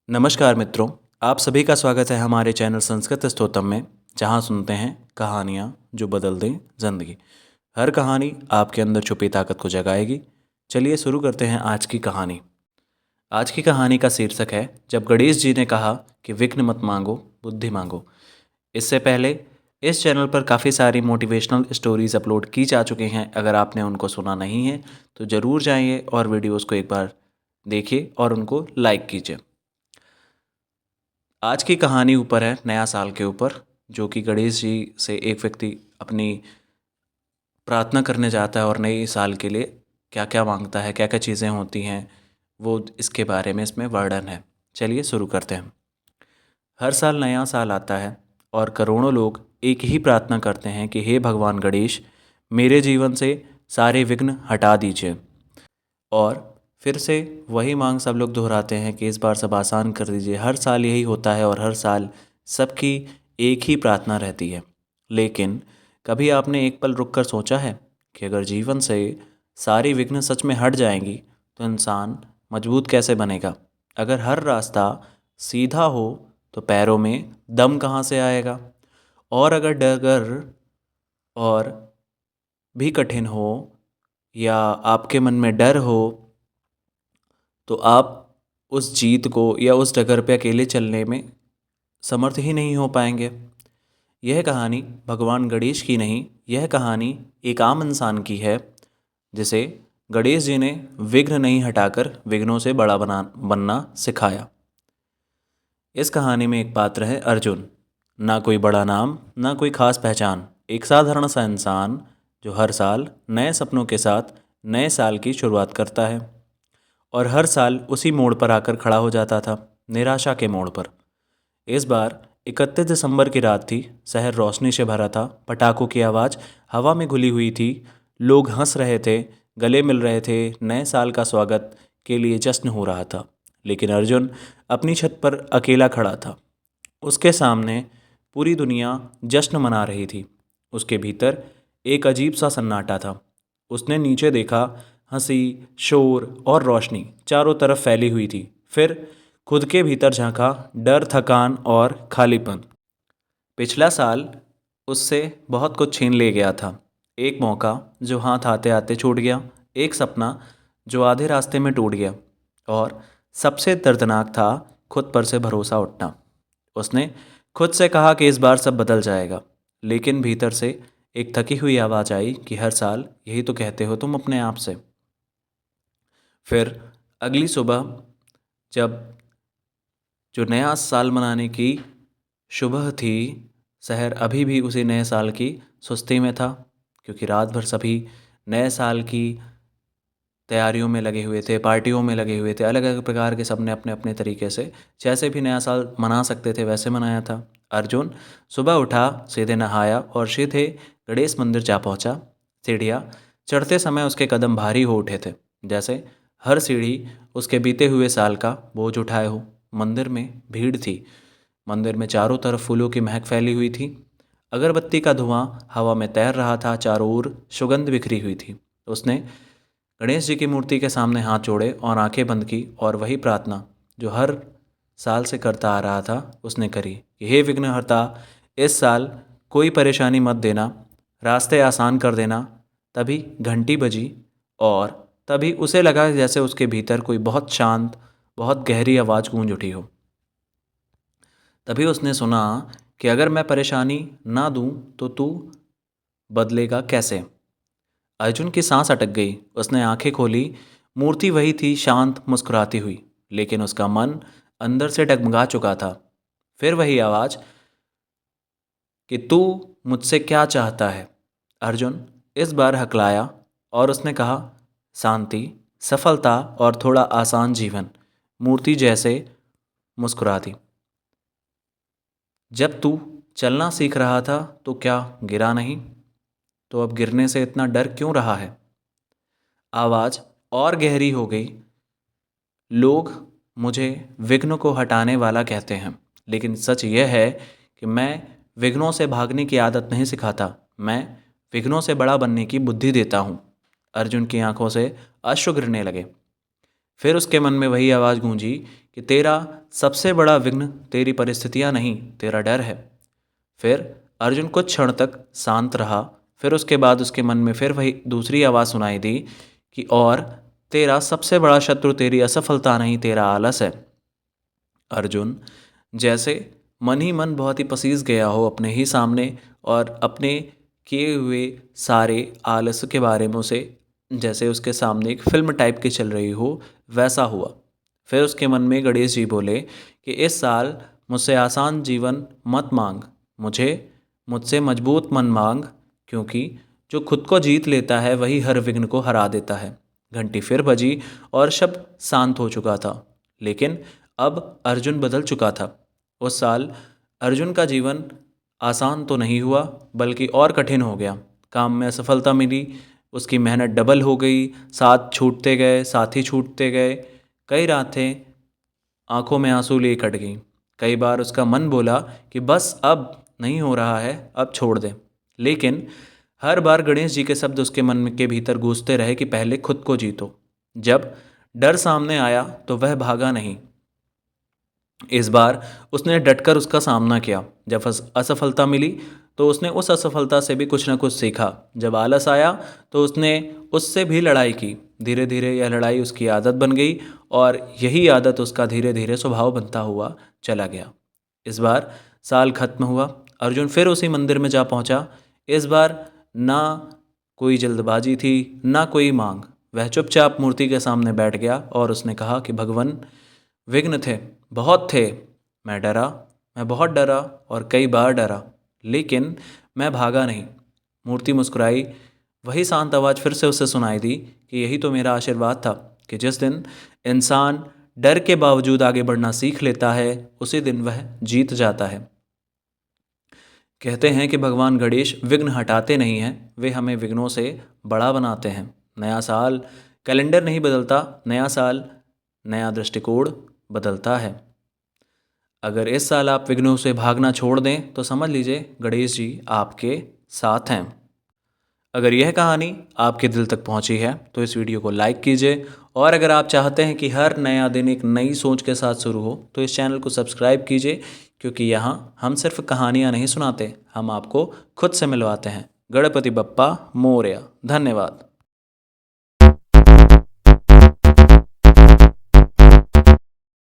नमस्कार मित्रों, आप सभी का स्वागत है हमारे चैनल संस्कृत स्तोत्रम में, जहां सुनते हैं कहानियां जो बदल दें जिंदगी। हर कहानी आपके अंदर छुपी ताकत को जगाएगी। चलिए शुरू करते हैं आज की कहानी। आज की कहानी का शीर्षक है जब गणेश जी ने कहा कि विघ्न मत मांगो, बुद्धि मांगो। इससे पहले इस चैनल पर काफ़ी सारी मोटिवेशनल स्टोरीज अपलोड की जा चुकी हैं। अगर आपने उनको सुना नहीं है तो ज़रूर जाइए और वीडियोज़ को एक बार देखिए और उनको लाइक कीजिए। आज की कहानी ऊपर है नया साल के ऊपर, जो कि गणेश जी से एक व्यक्ति अपनी प्रार्थना करने जाता है और नए साल के लिए क्या क्या मांगता है, क्या क्या चीज़ें होती हैं, वो इसके बारे में इसमें वर्णन है। चलिए शुरू करते हैं। हर साल नया साल आता है और करोड़ों लोग एक ही प्रार्थना करते हैं कि हे भगवान गणेश, मेरे जीवन से सारे विघ्न हटा दीजिए। और फिर से वही मांग सब लोग दोहराते हैं कि इस बार सब आसान कर दीजिए। हर साल यही होता है और हर साल सबकी एक ही प्रार्थना रहती है। लेकिन कभी आपने एक पल रुक कर सोचा है कि अगर जीवन से सारी विघ्न सच में हट जाएंगी तो इंसान मजबूत कैसे बनेगा? अगर हर रास्ता सीधा हो तो पैरों में दम कहाँ से आएगा? और अगर डगर और भी कठिन हो या आपके मन में डर हो तो आप उस जीत को या उस डगर पे अकेले चलने में समर्थ ही नहीं हो पाएंगे। यह कहानी भगवान गणेश की नहीं, यह कहानी एक आम इंसान की है जिसे गणेश जी ने विघ्न नहीं हटाकर विघ्नों से बड़ा बनना सिखाया। इस कहानी में एक पात्र है अर्जुन। ना कोई बड़ा नाम, ना कोई खास पहचान, एक साधारण सा इंसान जो हर साल नए सपनों के साथ नए साल की शुरुआत करता है और हर साल उसी मोड़ पर आकर खड़ा हो जाता था, निराशा के मोड़ पर। इस बार 31 दिसंबर की रात थी। शहर रोशनी से भरा था, पटाखों की आवाज़ हवा में घुली हुई थी। लोग हंस रहे थे, गले मिल रहे थे, नए साल का स्वागत के लिए जश्न हो रहा था। लेकिन अर्जुन अपनी छत पर अकेला खड़ा था। उसके सामने पूरी दुनिया जश्न मना रही थी। उसके भीतर एक अजीब सा सन्नाटा था। उसने नीचे देखा, हंसी, शोर और रोशनी चारों तरफ फैली हुई थी। फिर खुद के भीतर झांका, डर, थकान और खालीपन। पिछला साल उससे बहुत कुछ छीन ले गया था। एक मौका जो हाथ आते आते छूट गया, एक सपना जो आधे रास्ते में टूट गया, और सबसे दर्दनाक था खुद पर से भरोसा उठना। उसने खुद से कहा कि इस बार सब बदल जाएगा, लेकिन भीतर से एक थकी हुई आवाज़ आई कि हर साल यही तो कहते हो तुम अपने आप से। फिर अगली सुबह जब जो नया साल मनाने की सुबह थी, शहर अभी भी उसी नए साल की सुस्ती में था, क्योंकि रात भर सभी नए साल की तैयारियों में लगे हुए थे, पार्टियों में लगे हुए थे। अलग अलग प्रकार के सबने अपने अपने तरीके से जैसे भी नया साल मना सकते थे वैसे मनाया था। अर्जुन सुबह उठा, सीधे नहाया और सीधे गणेश मंदिर जा पहुंचा। सीढ़ियाँ चढ़ते समय उसके कदम भारी हो उठे थे, जैसे हर सीढ़ी उसके बीते हुए साल का बोझ उठाए हो। मंदिर में भीड़ थी। मंदिर में चारों तरफ फूलों की महक फैली हुई थी। अगरबत्ती का धुआं हवा में तैर रहा था, चारों ओर सुगंध बिखरी हुई थी। उसने गणेश जी की मूर्ति के सामने हाथ जोड़े और आंखें बंद की, और वही प्रार्थना जो हर साल से करता आ रहा था उसने करी कि हे विघ्नहर्ता, इस साल कोई परेशानी मत देना, रास्ते आसान कर देना। तभी घंटी बजी और तभी उसे लगा जैसे उसके भीतर कोई बहुत शांत, बहुत गहरी आवाज़ गूंज उठी हो। तभी उसने सुना कि अगर मैं परेशानी ना दूं तो तू बदलेगा कैसे? अर्जुन की सांस अटक गई। उसने आंखें खोली। मूर्ति वही थी, शांत, मुस्कुराती हुई, लेकिन उसका मन अंदर से डगमगा चुका था। फिर वही आवाज़ कि तू मुझसे क्या चाहता है? अर्जुन इस बार हकलाया और उसने कहा, शांति, सफलता और थोड़ा आसान जीवन। मूर्ति जैसे मुस्कुरा दी। जब तू चलना सीख रहा था तो क्या गिरा नहीं? तो अब गिरने से इतना डर क्यों रहा है? आवाज़ और गहरी हो गई। लोग मुझे विघ्न को हटाने वाला कहते हैं, लेकिन सच यह है कि मैं विघ्नों से भागने की आदत नहीं सिखाता, मैं विघ्नों से बड़ा बनने की बुद्धि देता हूँ। अर्जुन की आंखों से अश्रु गिरने लगे। फिर उसके मन में वही आवाज़ गूंजी कि तेरा सबसे बड़ा विघ्न तेरी परिस्थितियाँ नहीं, तेरा डर है। फिर अर्जुन कुछ क्षण तक शांत रहा। फिर उसके बाद उसके मन में फिर वही दूसरी आवाज़ सुनाई दी कि और तेरा सबसे बड़ा शत्रु तेरी असफलता नहीं, तेरा आलस है। अर्जुन जैसे मन ही मन बहुत ही पसीज गया हो अपने ही सामने, और अपने किए हुए सारे आलस के बारे में उसे जैसे उसके सामने एक फिल्म टाइप की चल रही हो, वैसा हुआ। फिर उसके मन में गणेश जी बोले कि इस साल मुझसे आसान जीवन मत मांग, मुझसे मजबूत मन मांग, क्योंकि जो खुद को जीत लेता है वही हर विघ्न को हरा देता है। घंटी फिर बजी और शब्द शांत हो चुका था, लेकिन अब अर्जुन बदल चुका था। उस साल अर्जुन का जीवन आसान तो नहीं हुआ, बल्कि और कठिन हो गया। काम में असफलता मिली, उसकी मेहनत डबल हो गई, साथ छूटते गए, साथी छूटते गए। कई रातें आंखों में आंसू लिए कट गईं। कई बार उसका मन बोला कि बस अब नहीं हो रहा है, अब छोड़ दे। लेकिन हर बार गणेश जी के शब्द उसके मन के भीतर गूंजते रहे कि पहले खुद को जीतो। जब डर सामने आया तो वह भागा नहीं, इस बार उसने डटकर उसका सामना किया। जब असफलता मिली तो उसने उस असफलता से भी कुछ न कुछ सीखा। जब आलस आया तो उसने उससे भी लड़ाई की। धीरे धीरे यह लड़ाई उसकी आदत बन गई, और यही आदत उसका धीरे धीरे स्वभाव बनता हुआ चला गया। इस बार साल खत्म हुआ। अर्जुन फिर उसी मंदिर में जा पहुंचा। इस बार ना कोई जल्दबाजी थी, ना कोई मांग। वह चुपचाप मूर्ति के सामने बैठ गया और उसने कहा कि भगवान, विघ्न थे, बहुत थे। मैं डरा, मैं बहुत डरा और कई बार डरा, लेकिन मैं भागा नहीं। मूर्ति मुस्कुराई। वही शांत आवाज़ फिर से उसे सुनाई दी कि यही तो मेरा आशीर्वाद था, कि जिस दिन इंसान डर के बावजूद आगे बढ़ना सीख लेता है, उसी दिन वह जीत जाता है। कहते हैं कि भगवान गणेश विघ्न हटाते नहीं हैं, वे हमें विघ्नों से बड़ा बनाते हैं। नया साल कैलेंडर नहीं बदलता, नया साल नया दृष्टिकोण बदलता है। अगर इस साल आप विघ्नों से भागना छोड़ दें तो समझ लीजिए गणेश जी आपके साथ हैं। अगर यह कहानी आपके दिल तक पहुंची है तो इस वीडियो को लाइक कीजिए, और अगर आप चाहते हैं कि हर नया दिन एक नई सोच के साथ शुरू हो तो इस चैनल को सब्सक्राइब कीजिए, क्योंकि यहाँ हम सिर्फ कहानियाँ नहीं सुनाते, हम आपको खुद से मिलवाते हैं। गणपति बप्पा मोरया। धन्यवाद।